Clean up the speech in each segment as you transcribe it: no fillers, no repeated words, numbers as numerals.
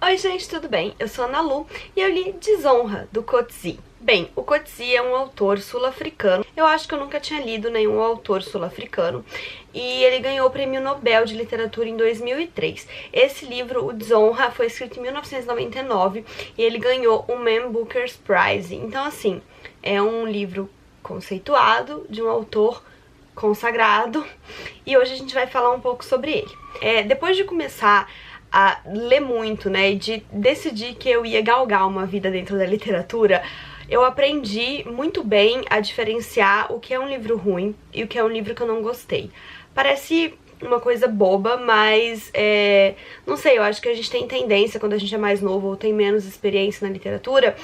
Oi gente, tudo bem? Eu sou a Ana Lu e eu li Desonra, do Coetzee. Bem, o Coetzee é um autor sul-africano. Eu acho que eu nunca tinha lido nenhum autor sul-africano. E ele ganhou o Prêmio Nobel de Literatura em 2003. Esse livro, o Desonra, foi escrito em 1999 e ele ganhou o Man Booker Prize. Então, assim, é um livro conceituado de um autor consagrado e hoje a gente vai falar um pouco sobre ele. Depois de começar a ler muito, né, e de decidir que eu ia galgar uma vida dentro da literatura, eu aprendi muito bem a diferenciar o que é um livro ruim e o que é um livro que eu não gostei. Parece uma coisa boba, mas não sei, eu acho que a gente tem tendência, quando a gente é mais novo ou tem menos experiência na literatura,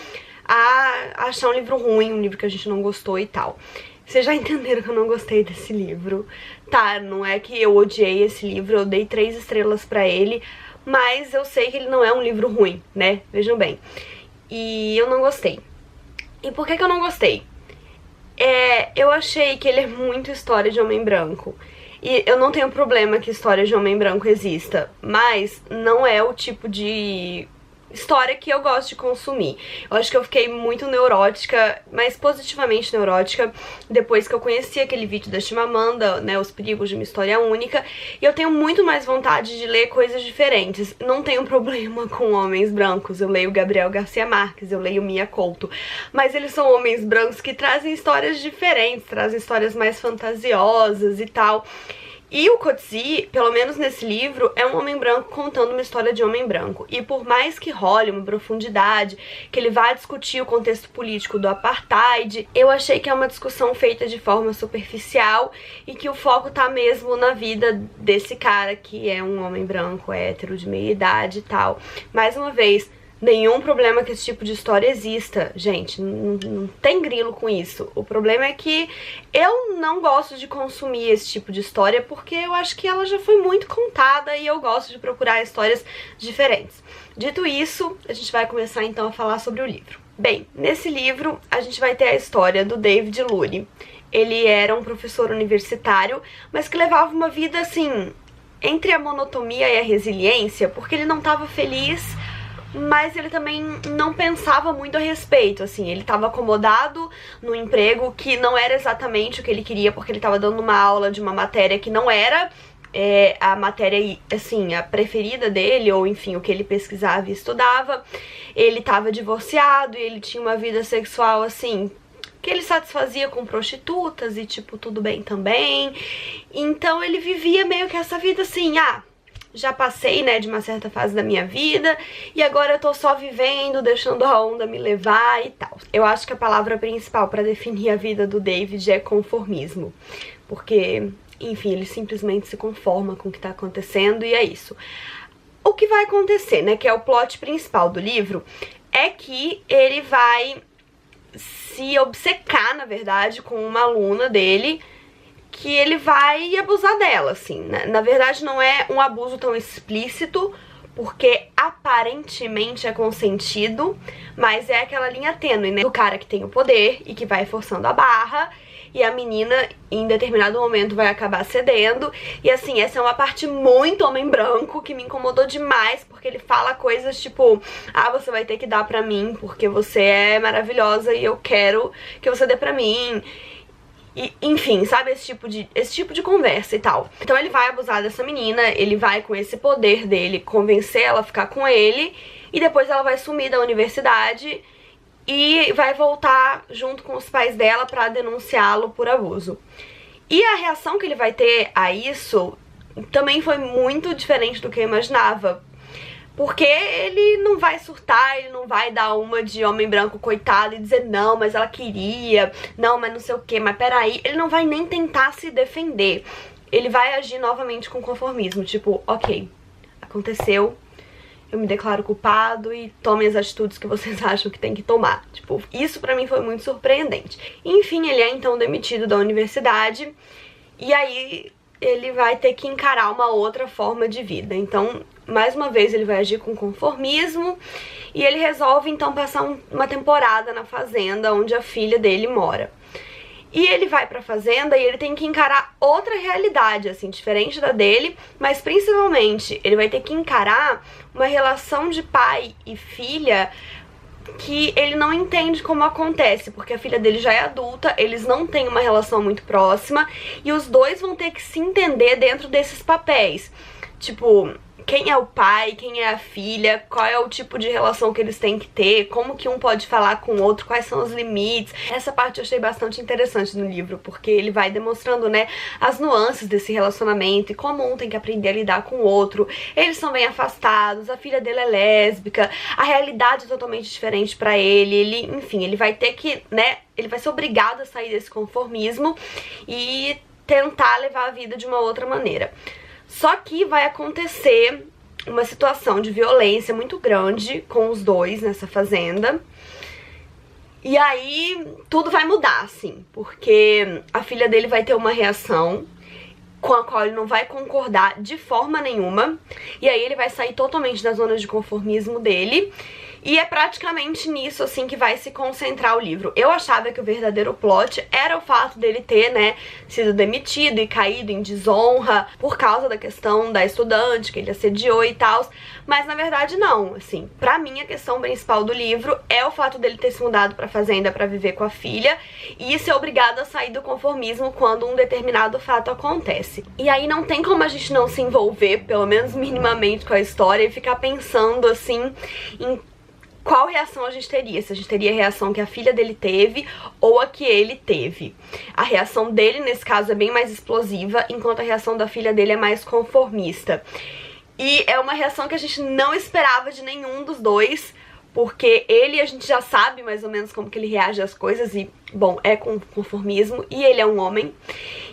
a achar um livro ruim, um livro que a gente não gostou e tal. Vocês já entenderam que eu não gostei desse livro, tá? Não é que eu odiei esse livro, eu dei 3 estrelas pra ele, mas eu sei que ele não é um livro ruim, né? Vejam bem. E eu não gostei. E por que que eu não gostei? Eu achei que ele é muito história de homem branco. E eu não tenho problema que história de homem branco exista, mas não é o tipo de história que eu gosto de consumir. Eu acho que eu fiquei muito neurótica, mas positivamente neurótica, depois que eu conheci aquele vídeo da Chimamanda, né, Os Perigos de uma História Única, e eu tenho muito mais vontade de ler coisas diferentes. Não tenho problema com homens brancos, eu leio Gabriel Garcia Marques, eu leio Mia Couto, mas eles são homens brancos que trazem histórias diferentes, trazem histórias mais fantasiosas e tal. E o Coetzee, pelo menos nesse livro, é um homem branco contando uma história de homem branco. E por mais que role uma profundidade, que ele vá discutir o contexto político do apartheid, eu achei que é uma discussão feita de forma superficial e que o foco tá mesmo na vida desse cara que é um homem branco, hétero, de meia idade e tal. Mais uma vez, nenhum problema que esse tipo de história exista, gente, não tem grilo com isso. O problema é que eu não gosto de consumir esse tipo de história porque eu acho que ela já foi muito contada e eu gosto de procurar histórias diferentes. Dito isso, a gente vai começar então a falar sobre o livro. Bem, nesse livro a gente vai ter a história do David Lurie. Ele era um professor universitário, mas que levava uma vida assim, entre a monotonia e a resiliência, porque ele não estava feliz, mas ele também não pensava muito a respeito, assim, ele estava acomodado no emprego que não era exatamente o que ele queria, porque ele estava dando uma aula de uma matéria que não era a matéria, assim, a preferida dele, ou enfim, o que ele pesquisava e estudava. Ele estava divorciado e ele tinha uma vida sexual, assim, que ele satisfazia com prostitutas e, tipo, tudo bem também. Então ele vivia meio que essa vida assim, já passei, né, de uma certa fase da minha vida e agora eu tô só vivendo, deixando a onda me levar e tal. Eu acho que a palavra principal pra definir a vida do David é conformismo, porque, enfim, ele simplesmente se conforma com o que tá acontecendo e é isso. O que vai acontecer, né, que é o plot principal do livro, é que ele vai se obcecar, na verdade, com uma aluna dele, que ele vai abusar dela, assim, né? Na verdade não é um abuso tão explícito, porque aparentemente é consentido, mas é aquela linha tênue, né? Do cara que tem o poder e que vai forçando a barra, e a menina em determinado momento vai acabar cedendo. E assim, essa é uma parte muito homem branco que me incomodou demais, porque ele fala coisas tipo, você vai ter que dar pra mim porque você é maravilhosa e eu quero que você dê pra mim. E, enfim, sabe, esse tipo de conversa e tal. Então ele vai abusar dessa menina, ele vai com esse poder dele convencer ela a ficar com ele, e depois ela vai sumir da universidade e vai voltar junto com os pais dela pra denunciá-lo por abuso. E a reação que ele vai ter a isso também foi muito diferente do que eu imaginava. Porque ele não vai surtar, ele não vai dar uma de homem branco coitado e dizer não, mas ela queria, não, mas não sei o que, mas peraí. Ele não vai nem tentar se defender. Ele vai agir novamente com conformismo, tipo, ok, aconteceu, eu me declaro culpado e tomem as atitudes que vocês acham que tem que tomar. Tipo, isso pra mim foi muito surpreendente. Enfim, ele é então demitido da universidade e aí ele vai ter que encarar uma outra forma de vida. Então, mais uma vez, ele vai agir com conformismo e ele resolve, então, passar uma temporada na fazenda onde a filha dele mora. E ele vai pra fazenda e ele tem que encarar outra realidade, assim, diferente da dele, mas principalmente ele vai ter que encarar uma relação de pai e filha que ele não entende como acontece, porque a filha dele já é adulta, eles não têm uma relação muito próxima e os dois vão ter que se entender dentro desses papéis. Tipo, quem é o pai, quem é a filha, qual é o tipo de relação que eles têm que ter, como que um pode falar com o outro, quais são os limites. Essa parte eu achei bastante interessante no livro, porque ele vai demonstrando, né, as nuances desse relacionamento e como um tem que aprender a lidar com o outro. Eles são bem afastados, a filha dele é lésbica, a realidade é totalmente diferente pra ele, enfim, ele vai ter que, né, ele vai ser obrigado a sair desse conformismo e tentar levar a vida de uma outra maneira. Só que vai acontecer uma situação de violência muito grande com os dois nessa fazenda. E aí tudo vai mudar, assim, porque a filha dele vai ter uma reação com a qual ele não vai concordar de forma nenhuma. E aí ele vai sair totalmente da zona de conformismo dele. E é praticamente nisso, assim, que vai se concentrar o livro. Eu achava que o verdadeiro plot era o fato dele ter, né, sido demitido e caído em desonra por causa da questão da estudante, que ele assediou e tal. Mas, na verdade, não. Assim, pra mim, a questão principal do livro é o fato dele ter se mudado pra fazenda pra viver com a filha e ser obrigado a sair do conformismo quando um determinado fato acontece. E aí não tem como a gente não se envolver, pelo menos minimamente, com a história e ficar pensando, assim, em qual reação a gente teria, se a gente teria a reação que a filha dele teve ou a que ele teve. A reação dele, nesse caso, é bem mais explosiva, enquanto a reação da filha dele é mais conformista. E é uma reação que a gente não esperava de nenhum dos dois, porque ele, a gente já sabe mais ou menos como que ele reage às coisas e, bom, é com conformismo, e ele é um homem.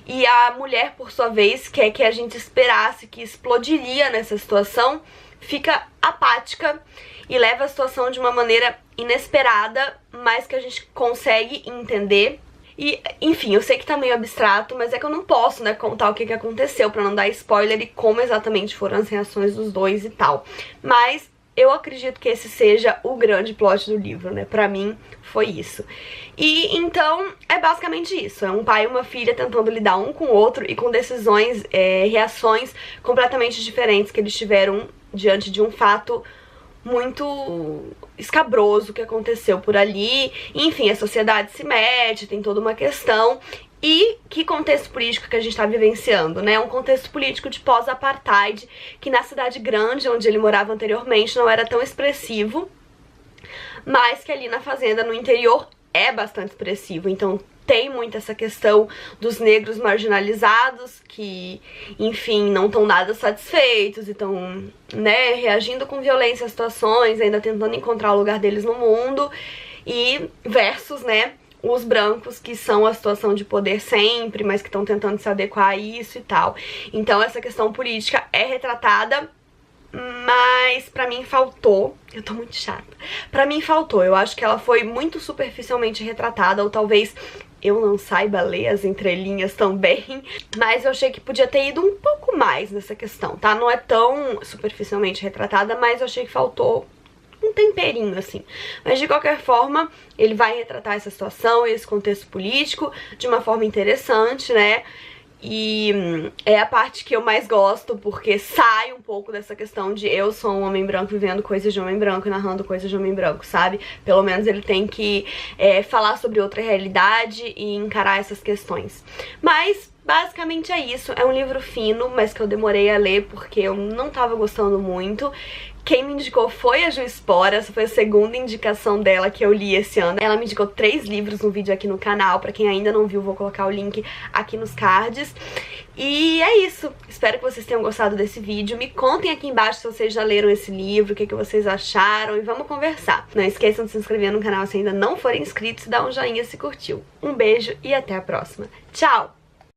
E a mulher, por sua vez, quer que a gente esperasse que explodiria nessa situação, fica apática e leva a situação de uma maneira inesperada, mas que a gente consegue entender. E, enfim, eu sei que tá meio abstrato, mas é que eu não posso, né, contar o que aconteceu pra não dar spoiler e como exatamente foram as reações dos dois e tal. Mas eu acredito que esse seja o grande plot do livro, né? Pra mim, foi isso. E, então, é basicamente isso. É um pai e uma filha tentando lidar um com o outro e com decisões, reações completamente diferentes que eles tiveram diante de um fato muito escabroso que aconteceu por ali. Enfim, a sociedade se mete, tem toda uma questão. E que contexto político que a gente tá vivenciando, né? Um contexto político de pós-apartheid, que na cidade grande, onde ele morava anteriormente, não era tão expressivo, mas que ali na fazenda, no interior, é bastante expressivo. Então tem muito essa questão dos negros marginalizados que, enfim, não estão nada satisfeitos e estão, né, reagindo com violência às situações, ainda tentando encontrar o lugar deles no mundo, e versus, né, os brancos, que são a situação de poder sempre, mas que estão tentando se adequar a isso e tal. Então essa questão política é retratada, mas pra mim faltou. Eu tô muito chata. Pra mim faltou. Eu acho que ela foi muito superficialmente retratada, ou talvez eu não saiba ler as entrelinhas tão bem, mas eu achei que podia ter ido um pouco mais nessa questão, tá? Não é tão superficialmente retratada, mas eu achei que faltou um temperinho, assim. Mas de qualquer forma, ele vai retratar essa situação e esse contexto político de uma forma interessante, né? E é a parte que eu mais gosto, porque sai um pouco dessa questão de eu sou um homem branco vivendo coisas de homem branco, narrando coisas de homem branco, sabe? Pelo menos ele tem que falar sobre outra realidade e encarar essas questões. Mas basicamente é isso. É um livro fino, mas que eu demorei a ler porque eu não tava gostando muito. Quem me indicou foi a Ju Espora, essa foi a segunda indicação dela que eu li esse ano. Ela me indicou 3 livros no vídeo aqui no canal, pra quem ainda não viu, vou colocar o link aqui nos cards. E é isso, espero que vocês tenham gostado desse vídeo. Me contem aqui embaixo se vocês já leram esse livro, o que vocês acharam e vamos conversar. Não esqueçam de se inscrever no canal se ainda não forem inscritos e dar um joinha se curtiu. Um beijo e até a próxima. Tchau!